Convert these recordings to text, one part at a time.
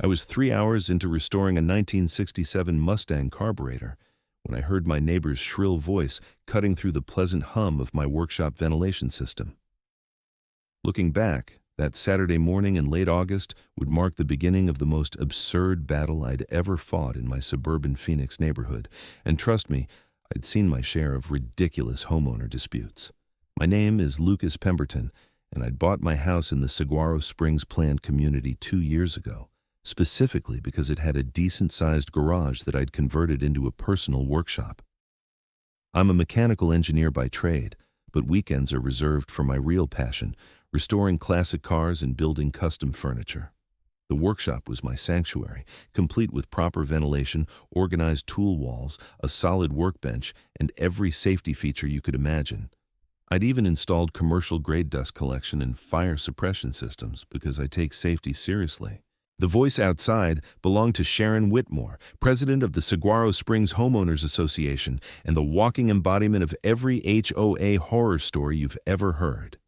I was 3 hours into restoring a 1967 Mustang carburetor when I heard my neighbor's shrill voice cutting through the pleasant hum of my workshop ventilation system. Looking back, that Saturday morning in late August would mark the beginning of the most absurd battle I'd ever fought in my suburban Phoenix neighborhood, and trust me, I'd seen my share of ridiculous homeowner disputes. My name is Lucas Pemberton, and I'd bought my house in the Saguaro Springs planned community 2 years ago, specifically because it had a decent-sized garage that I'd converted into a personal workshop. I'm a mechanical engineer by trade, but weekends are reserved for my real passion, restoring classic cars and building custom furniture. The workshop was my sanctuary, complete with proper ventilation, organized tool walls, a solid workbench, and every safety feature you could imagine. I'd even installed commercial grade dust collection and fire suppression systems because I take safety seriously. The voice outside belonged to Sharon Whitmore, president of the Saguaro Springs Homeowners Association and the walking embodiment of every HOA horror story you've ever heard.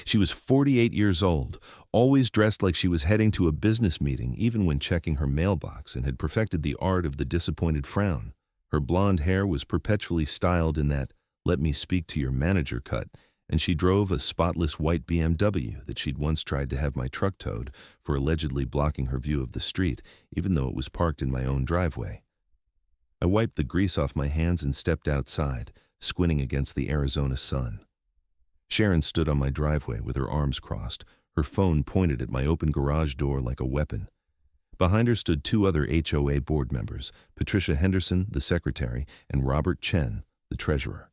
She was 48 years old, always dressed like she was heading to a business meeting even when checking her mailbox, and had perfected the art of the disappointed frown. Her blonde hair was perpetually styled in that "let me speak to your manager" cut, and she drove a spotless white BMW that she'd once tried to have my truck towed for allegedly blocking her view of the street, even though it was parked in my own driveway. I wiped the grease off my hands and stepped outside, squinting against the Arizona sun. Sharon stood on my driveway with her arms crossed, her phone pointed at my open garage door like a weapon. Behind her stood 2 other HOA board members, Patricia Henderson, the secretary, and Robert Chen, the treasurer.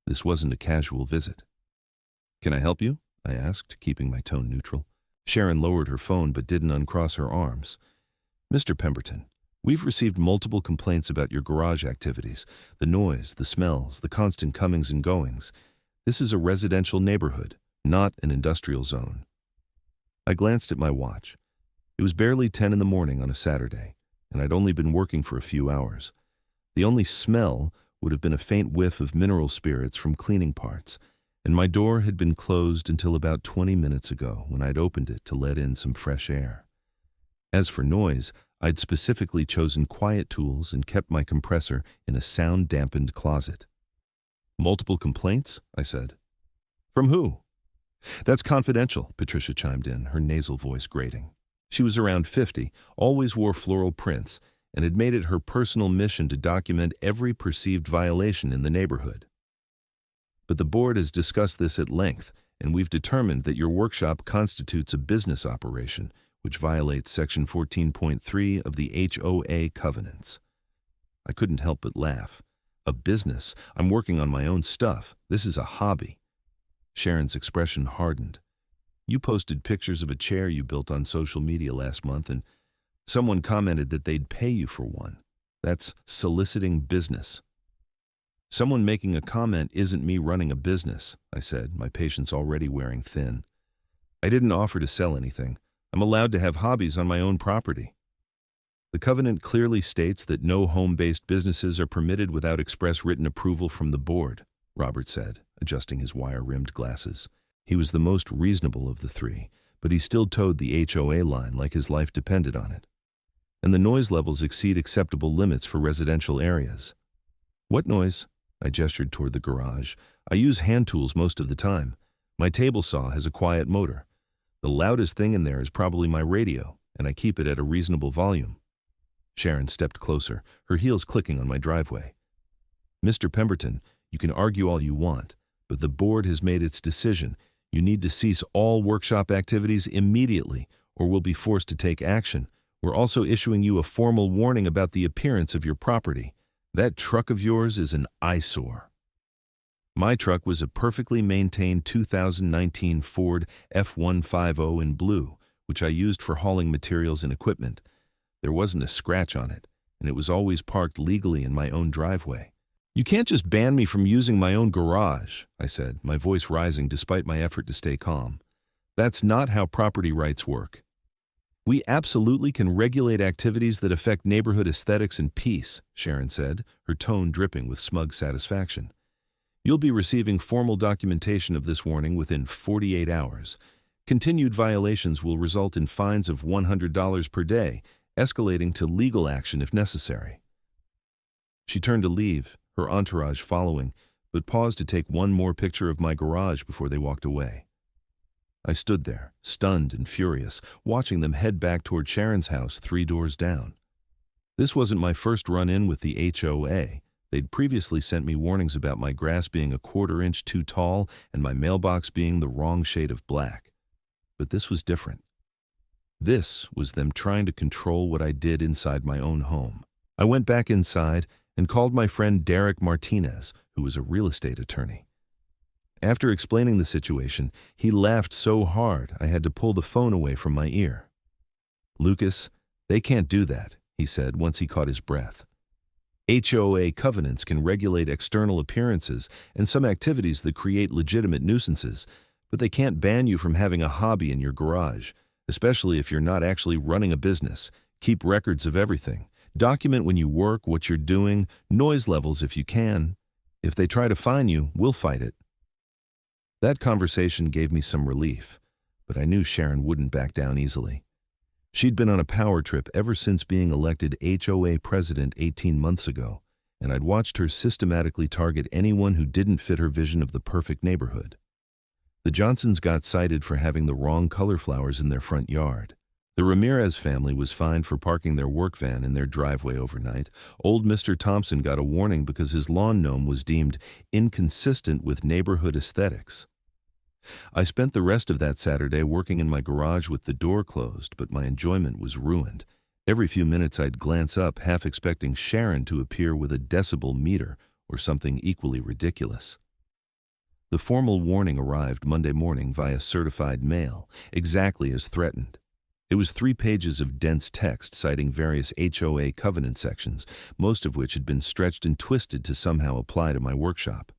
This wasn't a casual visit. "Can I help you?" I asked, keeping my tone neutral. Sharon lowered her phone but didn't uncross her arms. "Mr. Pemberton, we've received multiple complaints about your garage activities, the noise, the smells, the constant comings and goings. This is a residential neighborhood, not an industrial zone." I glanced at my watch. It was barely 10 in the morning on a Saturday, and I'd only been working for a few hours. The only smell would have been a faint whiff of mineral spirits from cleaning parts, and my door had been closed until about 20 minutes ago when I'd opened it to let in some fresh air. As for noise, I'd specifically chosen quiet tools and kept my compressor in a sound-dampened closet. "Multiple complaints?" I said. "From who?" "That's confidential," Patricia chimed in, her nasal voice grating. She was around 50, always wore floral prints, and had made it her personal mission to document every perceived violation in the neighborhood. "But the board has discussed this at length, and we've determined that your workshop constitutes a business operation, which violates Section 14.3 of the HOA covenants." I couldn't help but laugh. "A business? I'm working on my own stuff. This is a hobby." Sharon's expression hardened. "You posted pictures of a chair you built on social media last month, and someone commented that they'd pay you for one. That's soliciting business." "Someone making a comment isn't me running a business," I said, my patience already wearing thin. "I didn't offer to sell anything. I'm allowed to have hobbies on my own property." "The covenant clearly states that no home-based businesses are permitted without express written approval from the board," Robert said, adjusting his wire-rimmed glasses. He was the most reasonable of the three, but he still towed the HOA line like his life depended on it. "And the noise levels exceed acceptable limits for residential areas." "What noise?" I gestured toward the garage. "I use hand tools most of the time. My table saw has a quiet motor. The loudest thing in there is probably my radio, and I keep it at a reasonable volume." Sharon stepped closer, her heels clicking on my driveway. "Mr. Pemberton, you can argue all you want, but the board has made its decision. You need to cease all workshop activities immediately, or we'll be forced to take action. We're also issuing you a formal warning about the appearance of your property. That truck of yours is an eyesore." My truck was a perfectly maintained 2019 Ford F-150 in blue, which I used for hauling materials and equipment. There wasn't a scratch on it, and it was always parked legally in my own driveway. "You can't just ban me from using my own garage," I said, my voice rising despite my effort to stay calm. "That's not how property rights work. We absolutely can regulate activities that affect neighborhood aesthetics and peace," Sharon said, her tone dripping with smug satisfaction. "You'll be receiving formal documentation of this warning within 48 hours. Continued violations will result in fines of $100 per day, escalating to legal action if necessary. She turned to leave, her entourage following, but paused to take one more picture of my garage before they walked away. I stood there, stunned and furious, watching them head back toward Sharon's house 3 doors down. This wasn't my first run-in with the HOA. They'd previously sent me warnings about my grass being a 1/4 inch too tall and my mailbox being the wrong shade of black. But this was different. This was them trying to control what I did inside my own home. I went back inside and called my friend Derek Martinez, who was a real estate attorney. After explaining the situation, he laughed so hard I had to pull the phone away from my ear. "Lucas, they can't do that," he said once he caught his breath. HOA covenants can regulate external appearances and some activities that create legitimate nuisances, but they can't ban you from having a hobby in your garage, especially if you're not actually running a business. Keep records of everything. Document when you work, what you're doing, noise levels if you can. If they try to fine you, we'll fight it. That conversation gave me some relief, but I knew Sharon wouldn't back down easily. She'd been on a power trip ever since being elected HOA president 18 months ago, and I'd watched her systematically target anyone who didn't fit her vision of the perfect neighborhood. The Johnsons got cited for having the wrong color flowers in their front yard. The Ramirez family was fined for parking their work van in their driveway overnight. Old Mr. Thompson got a warning because his lawn gnome was deemed inconsistent with neighborhood aesthetics. I spent the rest of that Saturday working in my garage with the door closed, but my enjoyment was ruined. Every few minutes I'd glance up, half expecting Sharon to appear with a decibel meter or something equally ridiculous. The formal warning arrived Monday morning via certified mail, exactly as threatened. It was 3 pages of dense text citing various HOA covenant sections, most of which had been stretched and twisted to somehow apply to my workshop.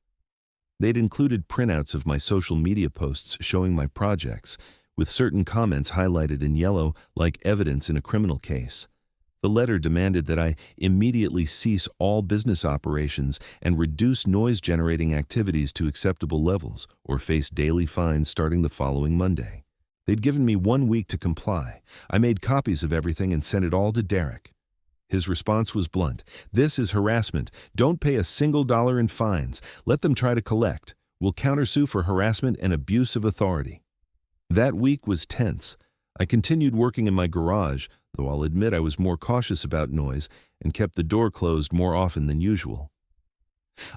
They'd included printouts of my social media posts showing my projects, with certain comments highlighted in yellow like evidence in a criminal case. The letter demanded that I immediately cease all business operations and reduce noise-generating activities to acceptable levels, or face daily fines starting the following Monday. They'd given me 1 week to comply. I made copies of everything and sent it all to Derek. His response was blunt. "This is harassment. Don't pay a single dollar in fines. Let them try to collect. We'll countersue for harassment and abuse of authority." That week was tense. I continued working in my garage, though I'll admit I was more cautious about noise and kept the door closed more often than usual.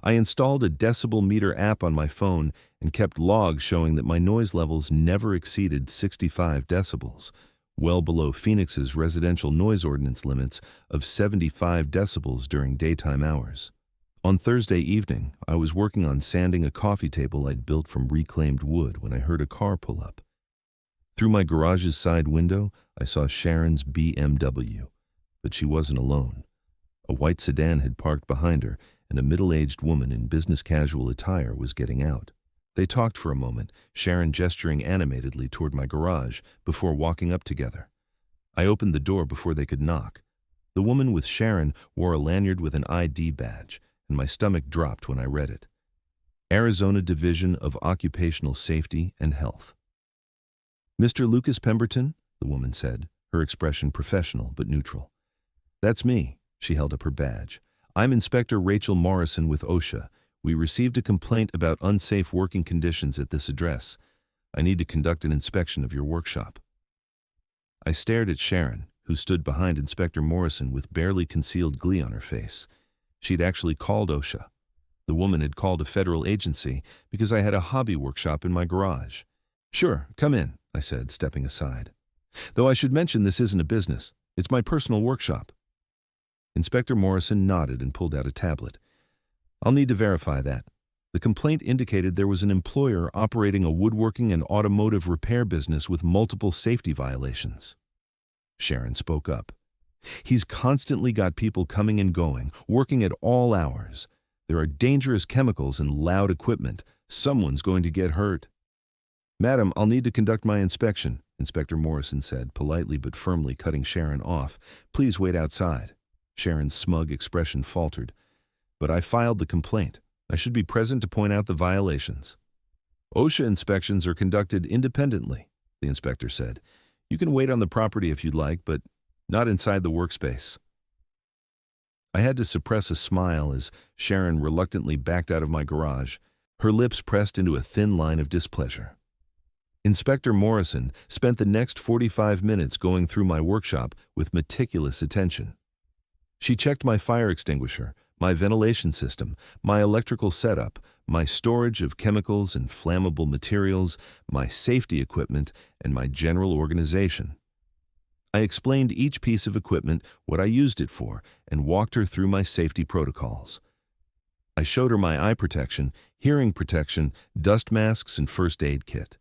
I installed a decibel meter app on my phone and kept logs showing that my noise levels never exceeded 65 decibels, well below Phoenix's residential noise ordinance limits of 75 decibels during daytime hours. On Thursday evening, I was working on sanding a coffee table I'd built from reclaimed wood when I heard a car pull up. Through my garage's side window, I saw Sharon's BMW, but she wasn't alone. A white sedan had parked behind her, and a middle-aged woman in business-casual attire was getting out. They talked for a moment, Sharon gesturing animatedly toward my garage, before walking up together. I opened the door before they could knock. The woman with Sharon wore a lanyard with an ID badge, and my stomach dropped when I read it. Arizona Division of Occupational Safety and Health. "Mr. Lucas Pemberton?" the woman said, her expression professional but neutral. "That's me." She held up her badge. "I'm Inspector Rachel Morrison with OSHA. We received a complaint about unsafe working conditions at this address. I need to conduct an inspection of your workshop." I stared at Sharon, who stood behind Inspector Morrison with barely concealed glee on her face. She'd actually called OSHA. The woman had called a federal agency because I had a hobby workshop in my garage. "Sure, come in," I said, stepping aside. "Though I should mention this isn't a business. It's my personal workshop." Inspector Morrison nodded and pulled out a tablet. "I'll need to verify that. The complaint indicated there was an employer operating a woodworking and automotive repair business with multiple safety violations." Sharon spoke up. "He's constantly got people coming and going, working at all hours. There are dangerous chemicals and loud equipment. Someone's going to get hurt." "Madam, I'll need to conduct my inspection," Inspector Morrison said, politely but firmly cutting Sharon off. "Please wait outside." Sharon's smug expression faltered. "But I filed the complaint. I should be present to point out the violations." "OSHA inspections are conducted independently," the inspector said. "You can wait on the property if you'd like, but not inside the workspace." I had to suppress a smile as Sharon reluctantly backed out of my garage, her lips pressed into a thin line of displeasure. Inspector Morrison spent the next 45 minutes going through my workshop with meticulous attention. She checked my fire extinguisher, my ventilation system, my electrical setup, my storage of chemicals and flammable materials, my safety equipment, and my general organization. I explained each piece of equipment, what I used it for, and walked her through my safety protocols. I showed her my eye protection, hearing protection, dust masks, and first aid kit.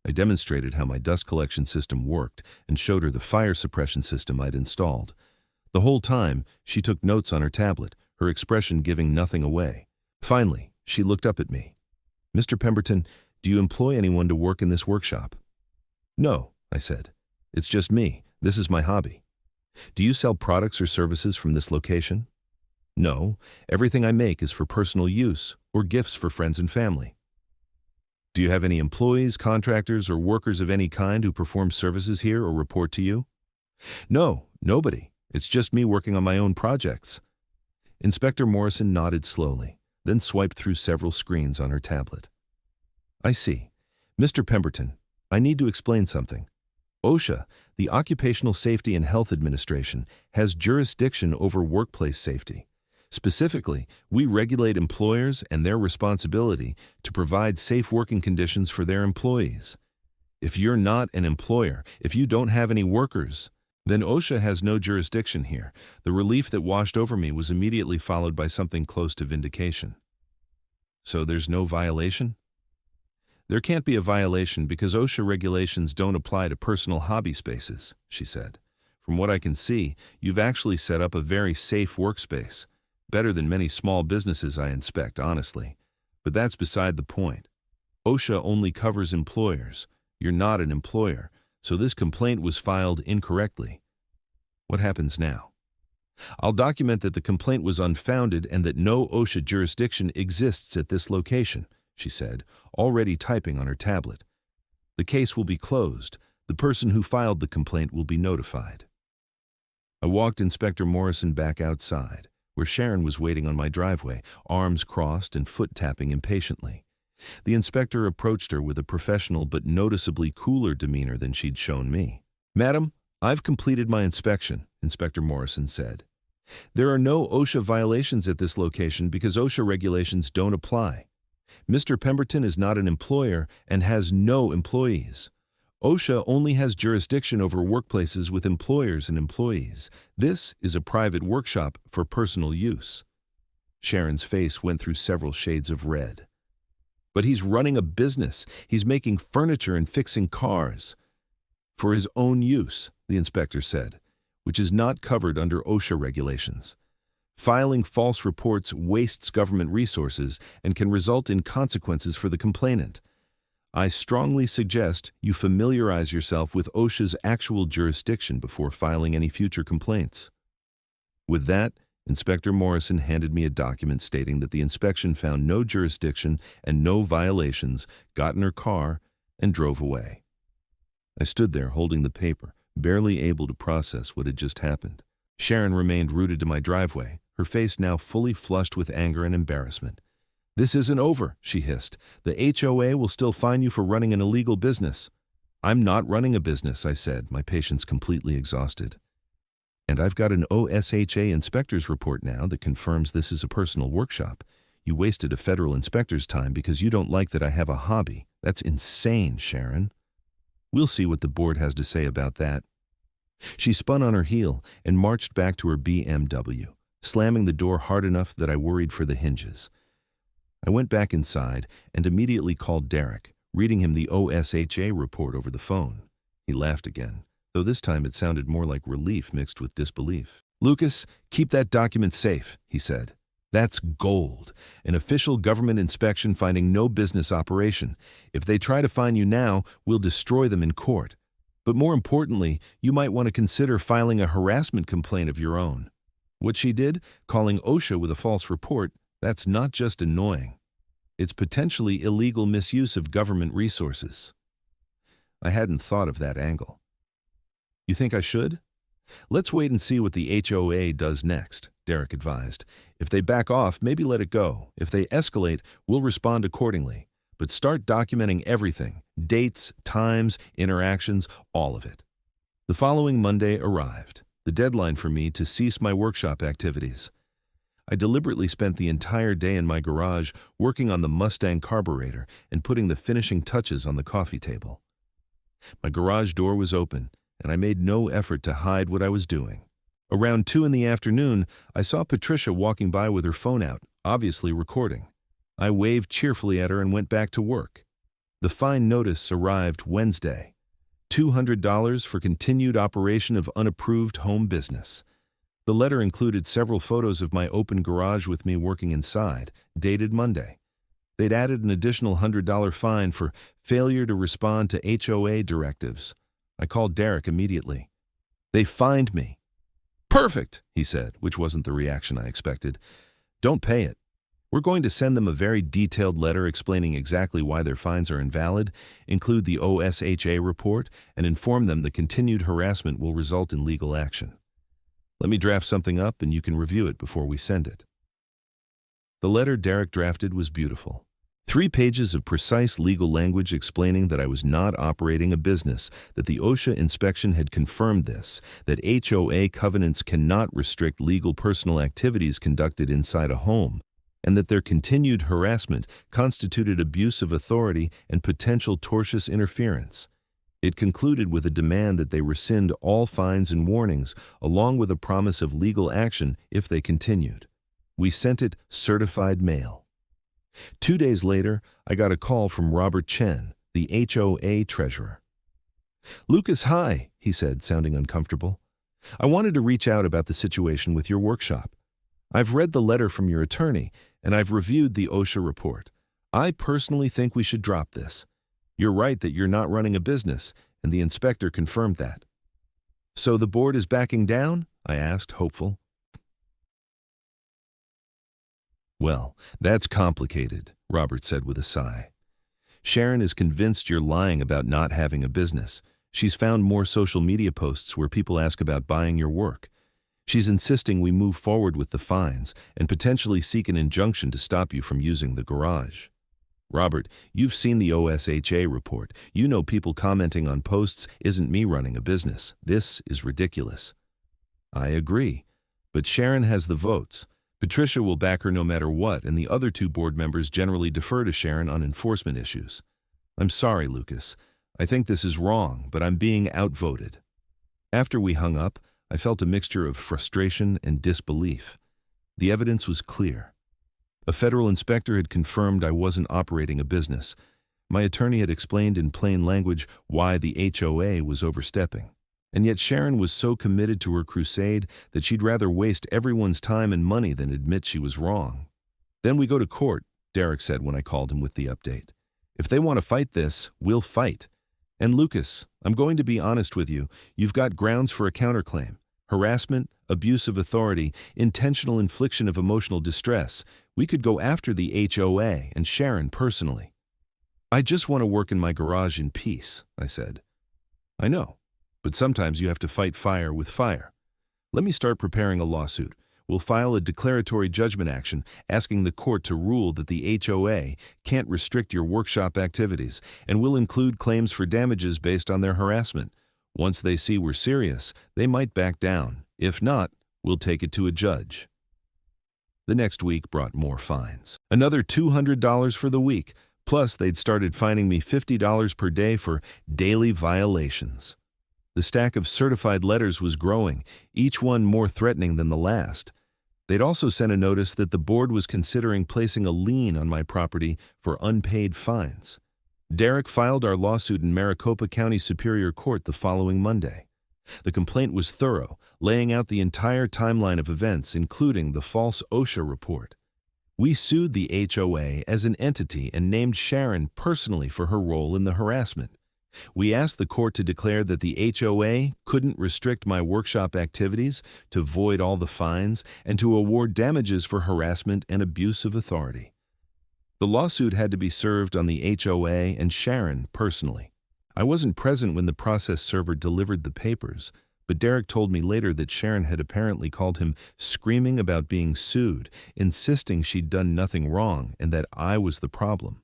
I demonstrated how my dust collection system worked and showed her the fire suppression system I'd installed. The whole time, she took notes on her tablet, her expression giving nothing away. Finally, she looked up at me. "Mr. Pemberton, do you employ anyone to work in this workshop?" "No," I said. "It's just me. This is my hobby." "Do you sell products or services from this location?" "No. Everything I make is for personal use or gifts for friends and family." "Do you have any employees, contractors, or workers of any kind who perform services here or report to you?" "No, nobody. It's just me working on my own projects." Inspector Morrison nodded slowly, then swiped through several screens on her tablet. "I see. Mr. Pemberton, I need to explain something. OSHA, the Occupational Safety and Health Administration, has jurisdiction over workplace safety. Specifically, we regulate employers and their responsibility to provide safe working conditions for their employees. If you're not an employer, if you don't have any workers, then OSHA has no jurisdiction here." The relief that washed over me was immediately followed by something close to vindication. "So there's no violation?" "There can't be a violation because OSHA regulations don't apply to personal hobby spaces," she said. "From what I can see, you've actually set up a very safe workspace. Better than many small businesses I inspect, honestly. But that's beside the point. OSHA only covers employers. You're not an employer, so this complaint was filed incorrectly. What happens now?" "I'll document that the complaint was unfounded and that no OSHA jurisdiction exists at this location," she said, already typing on her tablet. "The case will be closed. The person who filed the complaint will be notified." I walked Inspector Morrison back outside, where Sharon was waiting on my driveway, arms crossed and foot-tapping impatiently. The inspector approached her with a professional but noticeably cooler demeanor than she'd shown me. "Madam, I've completed my inspection," Inspector Morrison said. "There are no OSHA violations at this location because OSHA regulations don't apply. Mr. Pemberton is not an employer and has no employees. OSHA only has jurisdiction over workplaces with employers and employees. This is a private workshop for personal use." Sharon's face went through several shades of red. "But he's running a business. He's making furniture and fixing cars." "For his own use," the inspector said, "which is not covered under OSHA regulations. Filing false reports wastes government resources and can result in consequences for the complainant. I strongly suggest you familiarize yourself with OSHA's actual jurisdiction before filing any future complaints." With that, Inspector Morrison handed me a document stating that the inspection found no jurisdiction and no violations, got in her car, and drove away. I stood there holding the paper, barely able to process what had just happened. Sharon remained rooted to my driveway, her face now fully flushed with anger and embarrassment. "This isn't over," she hissed. "The HOA will still fine you for running an illegal business." "I'm not running a business," I said, my patience completely exhausted. "And I've got an OSHA inspector's report now that confirms this is a personal workshop. You wasted a federal inspector's time because you don't like that I have a hobby. That's insane, Sharon." "We'll see what the board has to say about that." She spun on her heel and marched back to her BMW, slamming the door hard enough that I worried for the hinges. I went back inside and immediately called Derek, reading him the OSHA report over the phone. He laughed again, though this time it sounded more like relief mixed with disbelief. "Lucas, keep that document safe," he said. "That's gold. An official government inspection finding no business operation. If they try to fine you now, we'll destroy them in court. But more importantly, you might want to consider filing a harassment complaint of your own." What she did, calling OSHA with a false report, that's not just annoying. It's potentially illegal misuse of government resources. I hadn't thought of that angle. You think I should? Let's wait and see what the HOA does next, Derek advised. If they back off, maybe let it go. If they escalate, we'll respond accordingly. But start documenting everything, dates, times, interactions, all of it. The following Monday arrived, the deadline for me to cease my workshop activities. I deliberately spent the entire day in my garage working on the Mustang carburetor and putting the finishing touches on the coffee table. My garage door was open, and I made no effort to hide what I was doing. Around 2 in the afternoon, I saw Patricia walking by with her phone out, obviously recording. I waved cheerfully at her and went back to work. The fine notice arrived Wednesday. $200 for continued operation of unapproved home business. The letter included several photos of my open garage with me working inside, dated Monday. They'd added an additional $100 fine for failure to respond to HOA directives. I called Derek immediately. They fined me. Perfect, he said, which wasn't the reaction I expected. Don't pay it. We're going to send them a very detailed letter explaining exactly why their fines are invalid, include the OSHA report, and inform them the continued harassment will result in legal action. Let me draft something up and you can review it before we send it. The letter Derek drafted was beautiful. 3 pages of precise legal language explaining that I was not operating a business, that the OSHA inspection had confirmed this, that HOA covenants cannot restrict legal personal activities conducted inside a home, and that their continued harassment constituted abuse of authority and potential tortious interference. It concluded with a demand that they rescind all fines and warnings, along with a promise of legal action if they continued. We sent it certified mail. 2 days later, I got a call from Robert Chen, the HOA treasurer. "Lucas, hi," he said, sounding uncomfortable. "I wanted to reach out about the situation with your workshop. I've read the letter from your attorney, and I've reviewed the OSHA report. I personally think we should drop this. You're right that you're not running a business, and the inspector confirmed that." "So the board is backing down?" I asked, hopeful. "Well, that's complicated," Robert said with a sigh. "Sharon is convinced you're lying about not having a business. She's found more social media posts where people ask about buying your work. She's insisting we move forward with the fines and potentially seek an injunction to stop you from using the garage. Robert, you've seen the OSHA report. You know people commenting on posts isn't me running a business. This is ridiculous." "I agree, but Sharon has the votes. Patricia will back her no matter what, and the other 2 board members generally defer to Sharon on enforcement issues. I'm sorry, Lucas. I think this is wrong, but I'm being outvoted." After we hung up, I felt a mixture of frustration and disbelief. The evidence was clear. A federal inspector had confirmed I wasn't operating a business. My attorney had explained in plain language why the HOA was overstepping. And yet Sharon was so committed to her crusade that she'd rather waste everyone's time and money than admit she was wrong. "Then we go to court," Derek said when I called him with the update. "If they want to fight this, we'll fight. And Lucas, I'm going to be honest with you, you've got grounds for a counterclaim. Harassment, abuse of authority, intentional infliction of emotional distress. We could go after the HOA and Sharon personally." "I just want to work in my garage in peace," I said. "I know. But sometimes you have to fight fire with fire. Let me start preparing a lawsuit. We'll file a declaratory judgment action asking the court to rule that the HOA can't restrict your workshop activities, and we'll include claims for damages based on their harassment. Once they see we're serious, they might back down. If not, we'll take it to a judge." The next week brought more fines. Another $200 for the week, plus they'd started fining me $50 per day for daily violations. The stack of certified letters was growing, each one more threatening than the last. They'd also sent a notice that the board was considering placing a lien on my property for unpaid fines. Derek filed our lawsuit in Maricopa County Superior Court the following Monday. The complaint was thorough, laying out the entire timeline of events, including the false OSHA report. We sued the HOA as an entity and named Sharon personally for her role in the harassment. We asked the court to declare that the HOA couldn't restrict my workshop activities, to void all the fines, and to award damages for harassment and abuse of authority. The lawsuit had to be served on the HOA and Sharon personally. I wasn't present when the process server delivered the papers, but Derek told me later that Sharon had apparently called him screaming about being sued, insisting she'd done nothing wrong and that I was the problem.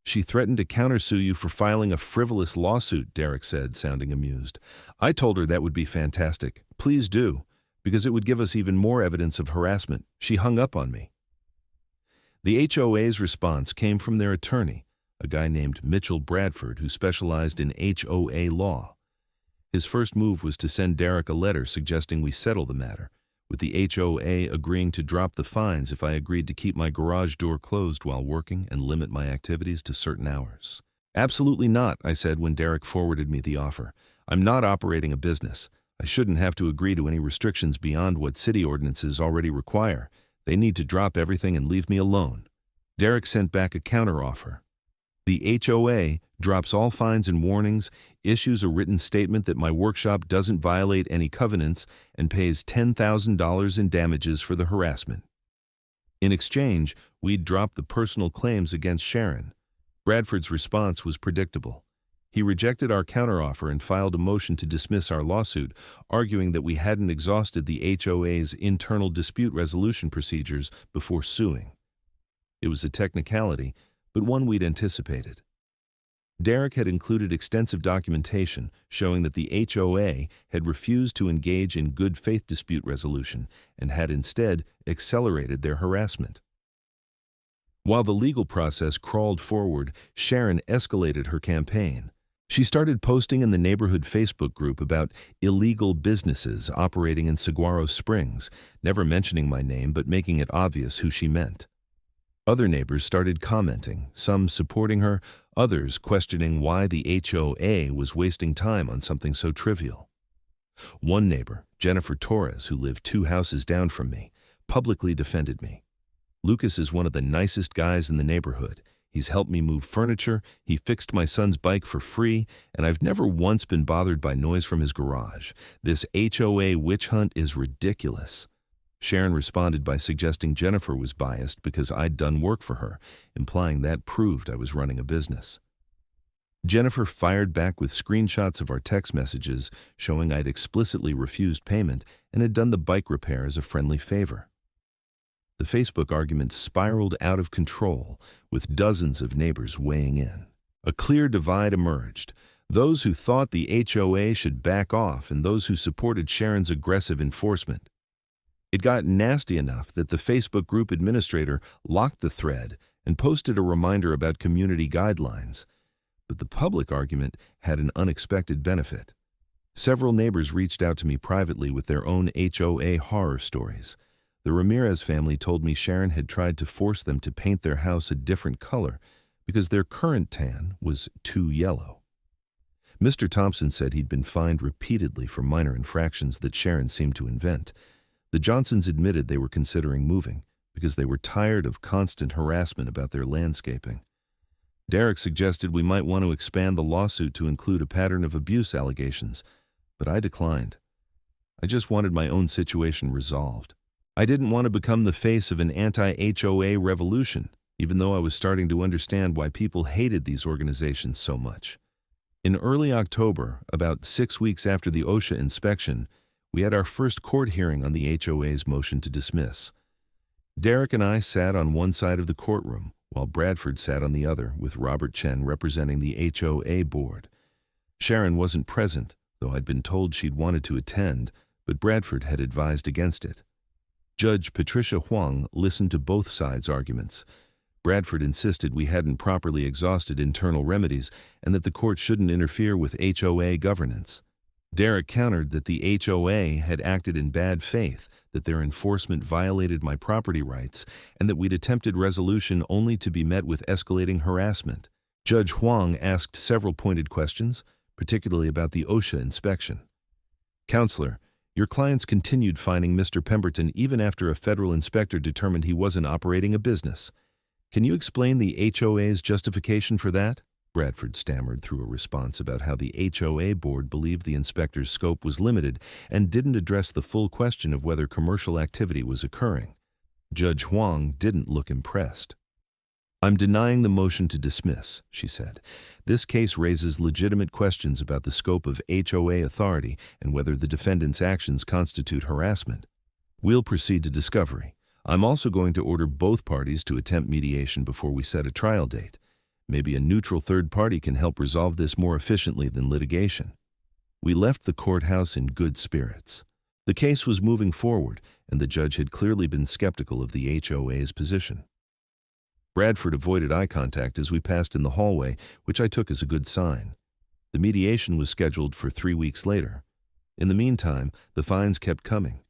She threatened to countersue you for filing a frivolous lawsuit, Derek said, sounding amused. I told her that would be fantastic. Please do, because it would give us even more evidence of harassment. She hung up on me. The HOA's response came from their attorney, a guy named Mitchell Bradford who specialized in HOA law. His first move was to send Derek a letter suggesting we settle the matter, with the HOA agreeing to drop the fines if I agreed to keep my garage door closed while working and limit my activities to certain hours. Absolutely not, I said when Derek forwarded me the offer. I'm not operating a business. I shouldn't have to agree to any restrictions beyond what city ordinances already require. They need to drop everything and leave me alone. Derek sent back a counteroffer. The HOA drops all fines and warnings, issues a written statement that my workshop doesn't violate any covenants, and pays $10,000 in damages for the harassment. In exchange, we'd drop the personal claims against Sharon. Bradford's response was predictable. He rejected our counteroffer and filed a motion to dismiss our lawsuit, arguing that we hadn't exhausted the HOA's internal dispute resolution procedures before suing. It was a technicality, but one we'd anticipated. Derek had included extensive documentation showing that the HOA had refused to engage in good faith dispute resolution and had instead accelerated their harassment. While the legal process crawled forward, Sharon escalated her campaign. She started posting in the neighborhood Facebook group about illegal businesses operating in Saguaro Springs, never mentioning my name but making it obvious who she meant. Other neighbors started commenting, some supporting her, others questioning why the HOA was wasting time on something so trivial. One neighbor, Jennifer Torres, who lived 2 houses down from me, publicly defended me. Lucas is one of the nicest guys in the neighborhood. He's helped me move furniture, he fixed my son's bike for free, and I've never once been bothered by noise from his garage. This HOA witch hunt is ridiculous. Sharon responded by suggesting Jennifer was biased because I'd done work for her, implying that proved I was running a business. Jennifer fired back with screenshots of our text messages showing I'd explicitly refused payment and had done the bike repair as a friendly favor. The Facebook argument spiraled out of control, with dozens of neighbors weighing in. A clear divide emerged: those who thought the HOA should back off and those who supported Sharon's aggressive enforcement. It got nasty enough that the Facebook group administrator locked the thread and posted a reminder about community guidelines. But the public argument had an unexpected benefit. Several neighbors reached out to me privately with their own HOA horror stories. The Ramirez family told me Sharon had tried to force them to paint their house a different color because their current tan was too yellow. Mr. Thompson said he'd been fined repeatedly for minor infractions that Sharon seemed to invent. The Johnsons admitted they were considering moving because they were tired of constant harassment about their landscaping. Derek suggested we might want to expand the lawsuit to include a pattern of abuse allegations, but I declined. I just wanted my own situation resolved. I didn't want to become the face of an anti-HOA revolution, even though I was starting to understand why people hated these organizations so much. In early October, about 6 weeks after the OSHA inspection, we had our first court hearing on the HOA's motion to dismiss. Derek and I sat on one side of the courtroom, while Bradford sat on the other, with Robert Chen representing the HOA board. Sharon wasn't present, though I'd been told she'd wanted to attend, but Bradford had advised against it. Judge Patricia Huang listened to both sides' arguments. Bradford insisted we hadn't properly exhausted internal remedies and that the court shouldn't interfere with HOA governance. Derek countered that the HOA had acted in bad faith, that their enforcement violated my property rights, and that we'd attempted resolution only to be met with escalating harassment. Judge Huang asked several pointed questions, particularly about the OSHA inspection. Counselor, your clients continued fining Mr. Pemberton even after a federal inspector determined he wasn't operating a business. Can you explain the HOA's justification for that? Bradford stammered through a response about how the HOA board believed the inspector's scope was limited and didn't address the full question of whether commercial activity was occurring. Judge Huang didn't look impressed. "I'm denying the motion to dismiss," she said. "This case raises legitimate questions about the scope of HOA authority and whether the defendant's actions constitute harassment. We'll proceed to discovery. I'm also going to order both parties to attempt mediation before we set a trial date. Maybe a neutral third party can help resolve this more efficiently than litigation." We left the courthouse in good spirits. The case was moving forward, and the judge had clearly been skeptical of the HOA's position. Bradford avoided eye contact as we passed in the hallway, which I took as a good sign. The mediation was scheduled for 3 weeks later. In the meantime, the fines kept coming.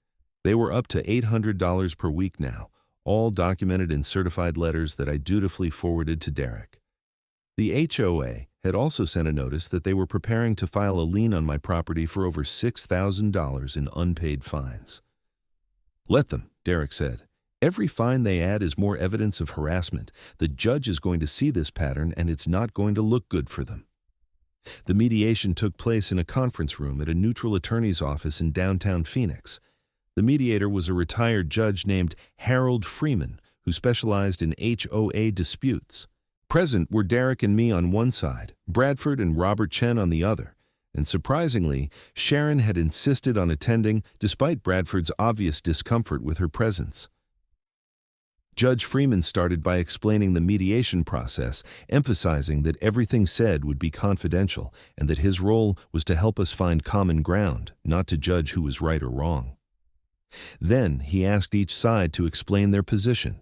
They were up to $800 per week now, all documented in certified letters that I dutifully forwarded to Derek. The HOA had also sent a notice that they were preparing to file a lien on my property for over $6,000 in unpaid fines. "Let them," Derek said. "Every fine they add is more evidence of harassment. The judge is going to see this pattern, and it's not going to look good for them." The mediation took place in a conference room at a neutral attorney's office in downtown Phoenix. The mediator was a retired judge named Harold Freeman, who specialized in HOA disputes. Present were Derek and me on one side, Bradford and Robert Chen on the other, and surprisingly, Sharon had insisted on attending despite Bradford's obvious discomfort with her presence. Judge Freeman started by explaining the mediation process, emphasizing that everything said would be confidential and that his role was to help us find common ground, not to judge who was right or wrong. Then he asked each side to explain their position.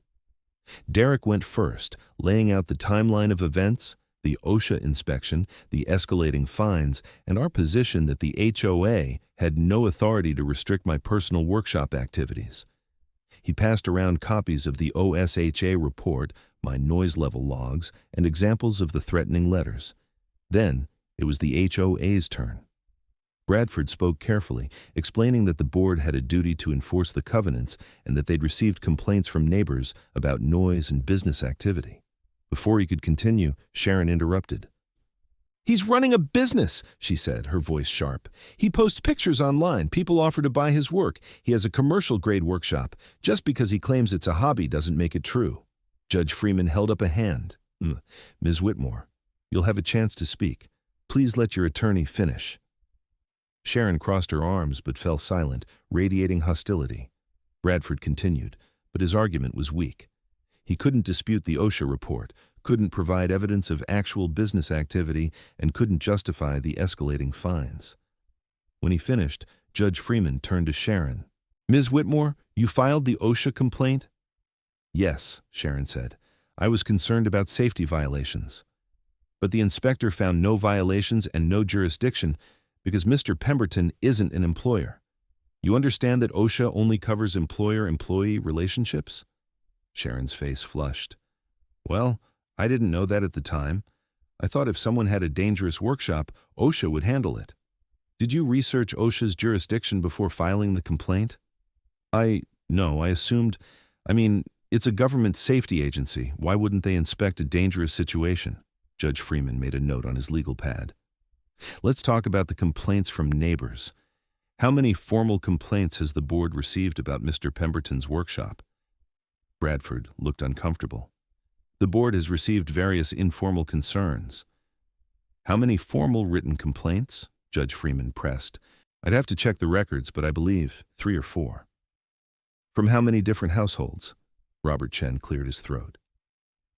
Derek went first, laying out the timeline of events, the OSHA inspection, the escalating fines, and our position that the HOA had no authority to restrict my personal workshop activities. He passed around copies of the OSHA report, my noise level logs, and examples of the threatening letters. Then it was the HOA's turn. Bradford spoke carefully, explaining that the board had a duty to enforce the covenants and that they'd received complaints from neighbors about noise and business activity. Before he could continue, Sharon interrupted. "He's running a business," she said, her voice sharp. "He posts pictures online. People offer to buy his work. He has a commercial-grade workshop. Just because he claims it's a hobby doesn't make it true." Judge Freeman held up a hand. "Ms. Whitmore, you'll have a chance to speak. Please let your attorney finish." Sharon crossed her arms but fell silent, radiating hostility. Bradford continued, but his argument was weak. He couldn't dispute the OSHA report, couldn't provide evidence of actual business activity, and couldn't justify the escalating fines. When he finished, Judge Freeman turned to Sharon. "Ms. Whitmore, you filed the OSHA complaint?" "Yes," Sharon said. "I was concerned about safety violations. But the inspector found no violations and no jurisdiction because Mr. Pemberton isn't an employer. You understand that OSHA only covers employer-employee relationships?" Sharon's face flushed. "Well, I didn't know that at the time. I thought if someone had a dangerous workshop, OSHA would handle it. Did you research OSHA's jurisdiction before filing the complaint?" No, I assumed, it's a government safety agency. Why wouldn't they inspect a dangerous situation?" Judge Freeman made a note on his legal pad. "Let's talk about the complaints from neighbors. How many formal complaints has the board received about Mr. Pemberton's workshop?" Bradford looked uncomfortable. "The board has received various informal concerns." "How many formal written complaints?" Judge Freeman pressed. "I'd have to check the records, but I believe 3 or 4. "From how many different households?" Robert Chen cleared his throat.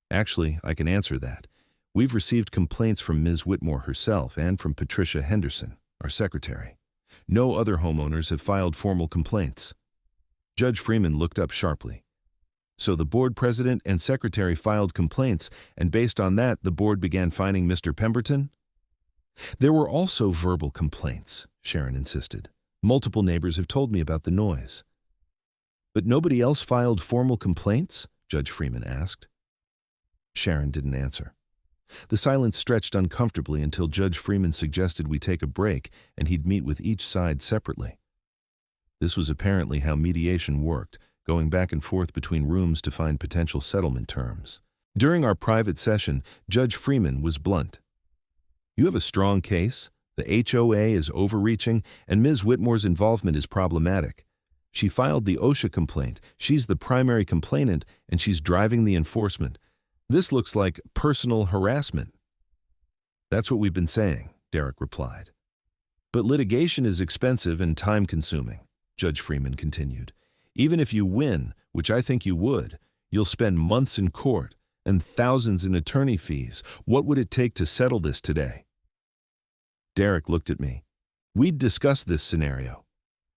"Actually, I can answer that. We've received complaints from Ms. Whitmore herself and from Patricia Henderson, our secretary. No other homeowners have filed formal complaints." Judge Freeman looked up sharply. "So the board president and secretary filed complaints, and based on that, the board began fining Mr. Pemberton?" "There were also verbal complaints," Sharon insisted. "Multiple neighbors have told me about the noise." "But nobody else filed formal complaints?" Judge Freeman asked. Sharon didn't answer. The silence stretched uncomfortably until Judge Freeman suggested we take a break and he'd meet with each side separately. This was apparently how mediation worked, going back and forth between rooms to find potential settlement terms. During our private session, Judge Freeman was blunt. "You have a strong case. The HOA is overreaching, and Ms. Whitmore's involvement is problematic. She filed the OSHA complaint. She's the primary complainant, and she's driving the enforcement. This looks like personal harassment. That's what we've been saying, Derek replied. But litigation is expensive and time-consuming, Judge Freeman continued. Even if you win, which I think you would, you'll spend months in court and thousands in attorney fees. What would it take to settle this today? Derek looked at me. We'd discussed this scenario.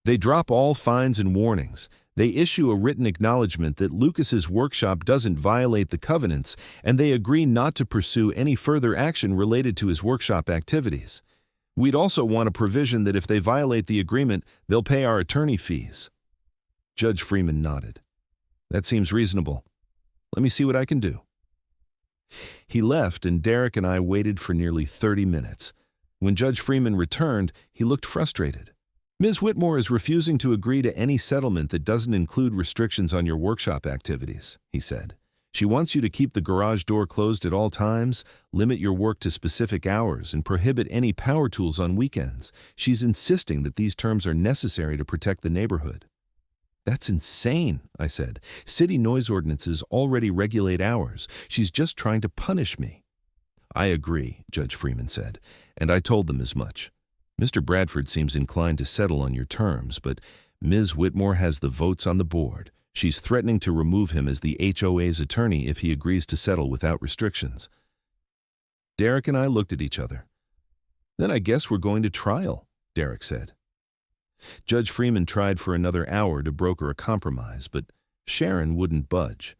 They drop all fines and warnings. They issue a written acknowledgement that Lucas's workshop doesn't violate the covenants, and they agree not to pursue any further action related to his workshop activities. We'd also want a provision that if they violate the agreement, they'll pay our attorney fees. Judge Freeman nodded. That seems reasonable. Let me see what I can do. He left, and Derek and I waited for nearly 30 minutes. When Judge Freeman returned, he looked frustrated. Ms. Whitmore is refusing to agree to any settlement that doesn't include restrictions on your workshop activities, he said. She wants you to keep the garage door closed at all times, limit your work to specific hours, and prohibit any power tools on weekends. She's insisting that these terms are necessary to protect the neighborhood. That's insane, I said. City noise ordinances already regulate hours. She's just trying to punish me. I agree, Judge Freeman said, and I told them as much. Mr. Bradford seems inclined to settle on your terms, but Ms. Whitmore has the votes on the board. She's threatening to remove him as the HOA's attorney if he agrees to settle without restrictions. Derek and I looked at each other. Then I guess we're going to trial, Derek said. Judge Freeman tried for another hour to broker a compromise, but Sharon wouldn't budge.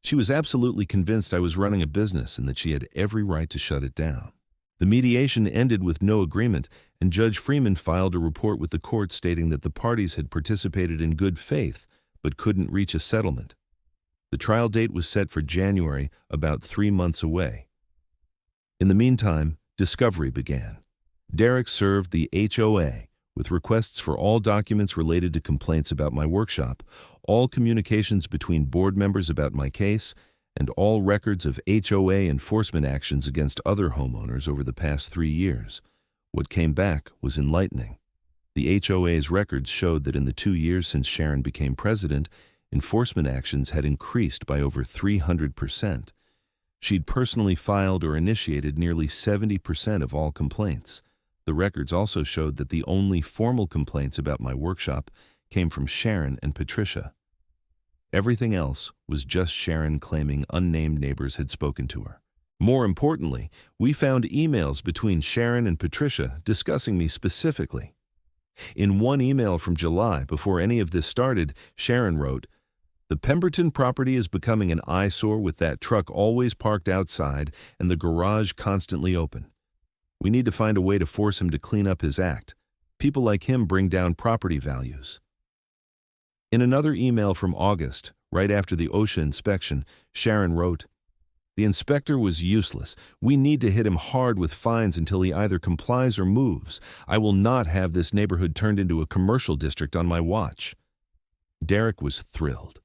She was absolutely convinced I was running a business and that she had every right to shut it down. The mediation ended with no agreement, and Judge Freeman filed a report with the court stating that the parties had participated in good faith but couldn't reach a settlement. The trial date was set for January, about 3 months away. In the meantime, discovery began. Derek served the HOA with requests for all documents related to complaints about my workshop, all communications between board members about my case, and all records of HOA enforcement actions against other homeowners over the past 3 years. What came back was enlightening. The HOA's records showed that in the 2 years since Sharon became president, enforcement actions had increased by over 300%. She'd personally filed or initiated nearly 70% of all complaints. The records also showed that the only formal complaints about my workshop came from Sharon and Patricia. Everything else was just Sharon claiming unnamed neighbors had spoken to her. More importantly, we found emails between Sharon and Patricia discussing me specifically. In one email from July, before any of this started, Sharon wrote, "The Pemberton property is becoming an eyesore with that truck always parked outside and the garage constantly open. We need to find a way to force him to clean up his act. People like him bring down property values." In another email from August, right after the OSHA inspection, Sharon wrote, "The inspector was useless. We need to hit him hard with fines until he either complies or moves. I will not have this neighborhood turned into a commercial district on my watch." Derek was thrilled.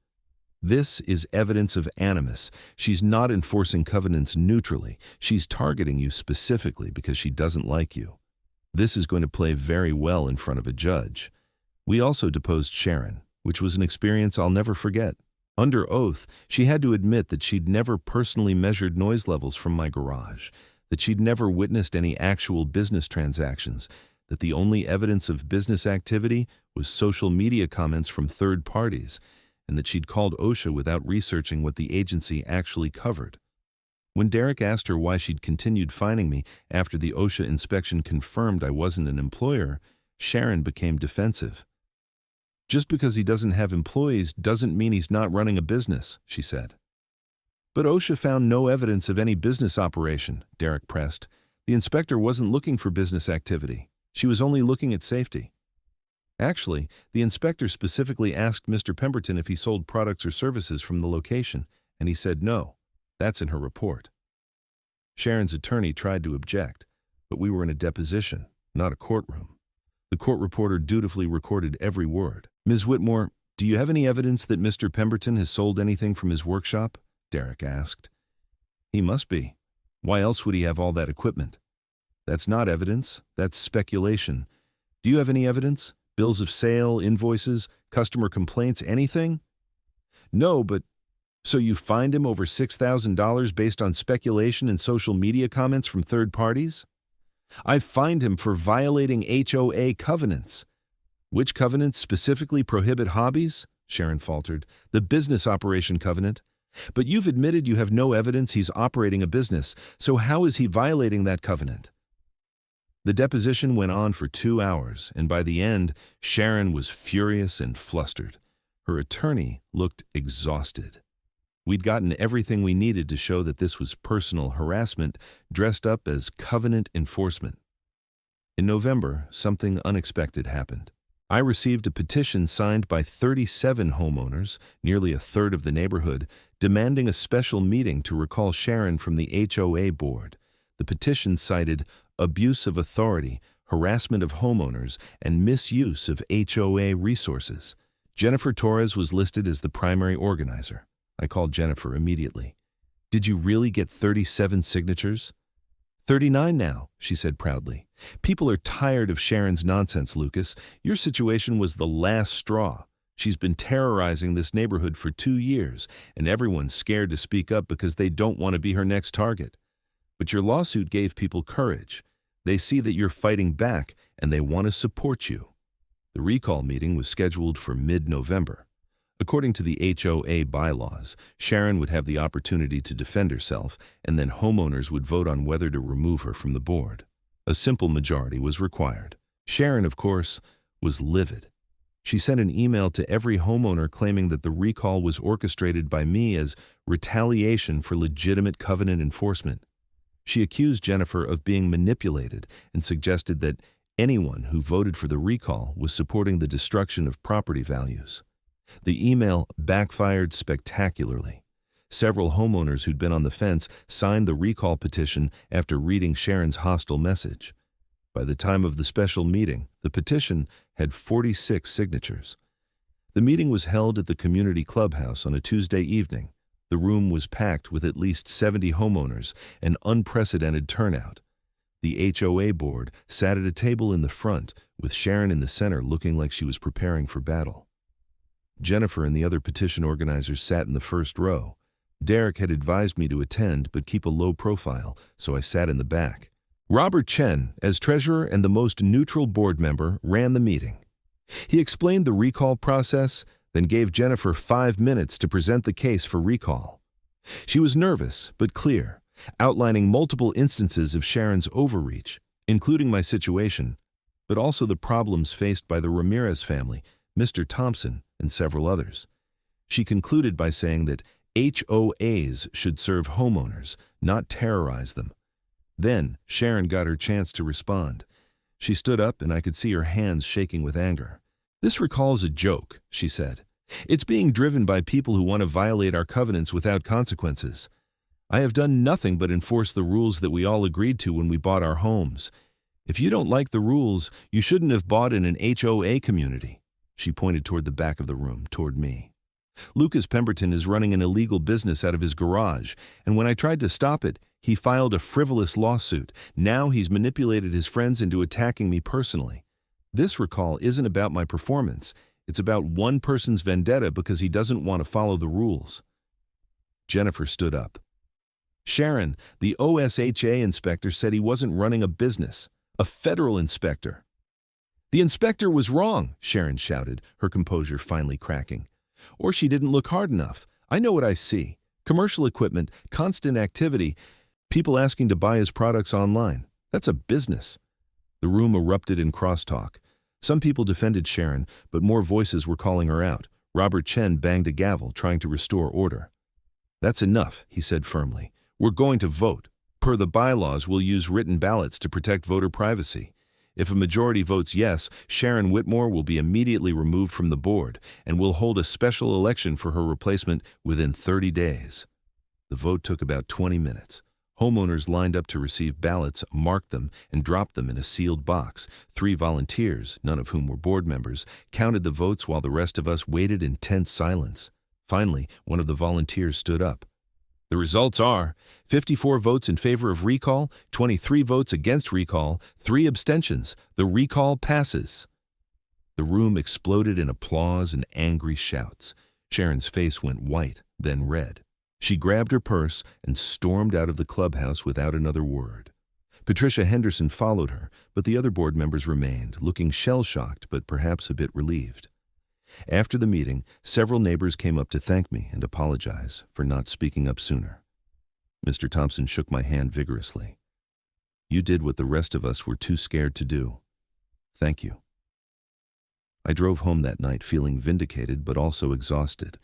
This is evidence of animus. She's not enforcing covenants neutrally. She's targeting you specifically because she doesn't like you. This is going to play very well in front of a judge. We also deposed Sharon, which was an experience I'll never forget. Under oath, she had to admit that she'd never personally measured noise levels from my garage, that she'd never witnessed any actual business transactions, that the only evidence of business activity was social media comments from third parties, and that she'd called OSHA without researching what the agency actually covered. When Derek asked her why she'd continued fining me after the OSHA inspection confirmed I wasn't an employer, Sharon became defensive. "Just because he doesn't have employees doesn't mean he's not running a business," she said. "But OSHA found no evidence of any business operation," Derek pressed. "The inspector wasn't looking for business activity. She was only looking at safety." Actually, the inspector specifically asked Mr. Pemberton if he sold products or services from the location, and he said no. That's in her report. Sharon's attorney tried to object, but we were in a deposition, not a courtroom. The court reporter dutifully recorded every word. "Ms. Whitmore, do you have any evidence that Mr. Pemberton has sold anything from his workshop?" Derek asked. "He must be. Why else would he have all that equipment?" "That's not evidence. That's speculation. Do you have any evidence? Bills of sale, invoices, customer complaints, anything?" "No, but So you fined him over $6,000 based on speculation and social media comments from third parties? I've fined him for violating HOA covenants. Which covenants specifically prohibit hobbies? Sharon faltered. The business operation covenant. But you've admitted you have no evidence he's operating a business, so how is he violating that covenant? The deposition went on for 2 hours, and by the end, Sharon was furious and flustered. Her attorney looked exhausted. We'd gotten everything we needed to show that this was personal harassment dressed up as covenant enforcement. In November, something unexpected happened. I received a petition signed by 37 homeowners, nearly a third of the neighborhood, demanding a special meeting to recall Sharon from the HOA board. The petition cited abuse of authority, harassment of homeowners, and misuse of HOA resources. Jennifer Torres was listed as the primary organizer. I called Jennifer immediately. Did you really get 37 signatures? 39 now, she said proudly. People are tired of Sharon's nonsense, Lucas. Your situation was the last straw. She's been terrorizing this neighborhood for 2 years, and everyone's scared to speak up because they don't want to be her next target. But your lawsuit gave people courage. They see that you're fighting back, and they want to support you. The recall meeting was scheduled for mid-November. According to the HOA bylaws, Sharon would have the opportunity to defend herself, and then homeowners would vote on whether to remove her from the board. A simple majority was required. Sharon, of course, was livid. She sent an email to every homeowner claiming that the recall was orchestrated by me as retaliation for legitimate covenant enforcement. She accused Jennifer of being manipulated and suggested that anyone who voted for the recall was supporting the destruction of property values. The email backfired spectacularly. Several homeowners who'd been on the fence signed the recall petition after reading Sharon's hostile message. By the time of the special meeting, the petition had 46 signatures. The meeting was held at the community clubhouse on a Tuesday evening. The room was packed with at least 70 homeowners, an unprecedented turnout. The HOA board sat at a table in the front, with Sharon in the center looking like she was preparing for battle. Jennifer and the other petition organizers sat in the first row. Derek had advised me to attend but keep a low profile, so I sat in the back. Robert Chen, as treasurer and the most neutral board member, ran the meeting. He explained the recall process, then gave Jennifer 5 minutes to present the case for recall. She was nervous but clear, outlining multiple instances of Sharon's overreach, including my situation, but also the problems faced by the Ramirez family, Mr. Thompson, and several others. She concluded by saying that HOAs should serve homeowners, not terrorize them. Then Sharon got her chance to respond. She stood up and I could see her hands shaking with anger. "This recall's a joke," she said. "It's being driven by people who want to violate our covenants without consequences. I have done nothing but enforce the rules that we all agreed to when we bought our homes. If you don't like the rules, you shouldn't have bought in an HOA community." She pointed toward the back of the room, toward me. "Lucas Pemberton is running an illegal business out of his garage, and when I tried to stop it, he filed a frivolous lawsuit. Now he's manipulated his friends into attacking me personally. This recall isn't about my performance. It's about one person's vendetta because he doesn't want to follow the rules." Jennifer stood up. "Sharon, the OSHA inspector said he wasn't running a business. A federal inspector." "The inspector was wrong," Sharon shouted, her composure finally cracking. "Or she didn't look hard enough. I know what I see. Commercial equipment, constant activity, people asking to buy his products online. That's a business." The room erupted in crosstalk. Some people defended Sharon, but more voices were calling her out. Robert Chen banged a gavel, trying to restore order. "That's enough," he said firmly. "We're going to vote. Per the bylaws, we'll use written ballots to protect voter privacy. If a majority votes yes, Sharon Whitmore will be immediately removed from the board, and we'll hold a special election for her replacement within 30 days. The vote took about 20 minutes. Homeowners lined up to receive ballots, marked them, and dropped them in a sealed box. 3 volunteers, none of whom were board members, counted the votes while the rest of us waited in tense silence. Finally, one of the volunteers stood up. "The results are 54 votes in favor of recall, 23 votes against recall, 3 abstentions. The recall passes." The room exploded in applause and angry shouts. Sharon's face went white. then read. She grabbed her purse and stormed out of the clubhouse without another word. Patricia Henderson followed her, but the other board members remained, looking shell-shocked but perhaps a bit relieved. After the meeting, several neighbors came up to thank me and apologize for not speaking up sooner. Mr. Thompson shook my hand vigorously. You did what the rest of us were too scared to do. Thank you. I drove home that night feeling vindicated but also exhausted.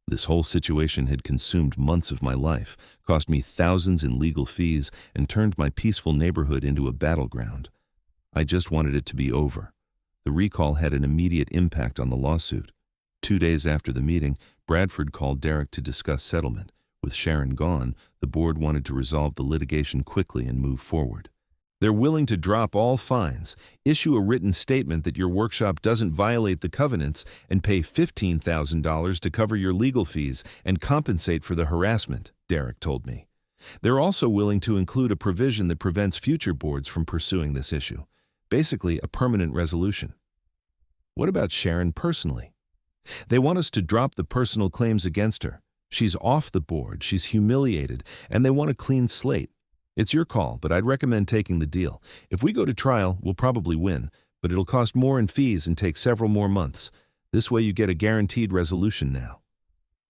This whole situation had consumed months of my life, cost me thousands in legal fees, and turned my peaceful neighborhood into a battleground. I just wanted it to be over. The recall had an immediate impact on the lawsuit. 2 days after the meeting, Bradford called Derek to discuss settlement. With Sharon gone, the board wanted to resolve the litigation quickly and move forward. They're willing to drop all fines, issue a written statement that your workshop doesn't violate the covenants, and pay $15,000 to cover your legal fees and compensate for the harassment, Derek told me. They're also willing to include a provision that prevents future boards from pursuing this issue. Basically, a permanent resolution. What about Sharon personally? They want us to drop the personal claims against her. She's off the board, she's humiliated, and they want a clean slate. It's your call, but I'd recommend taking the deal. If we go to trial, we'll probably win, but it'll cost more in fees and take several more months. This way you get a guaranteed resolution now.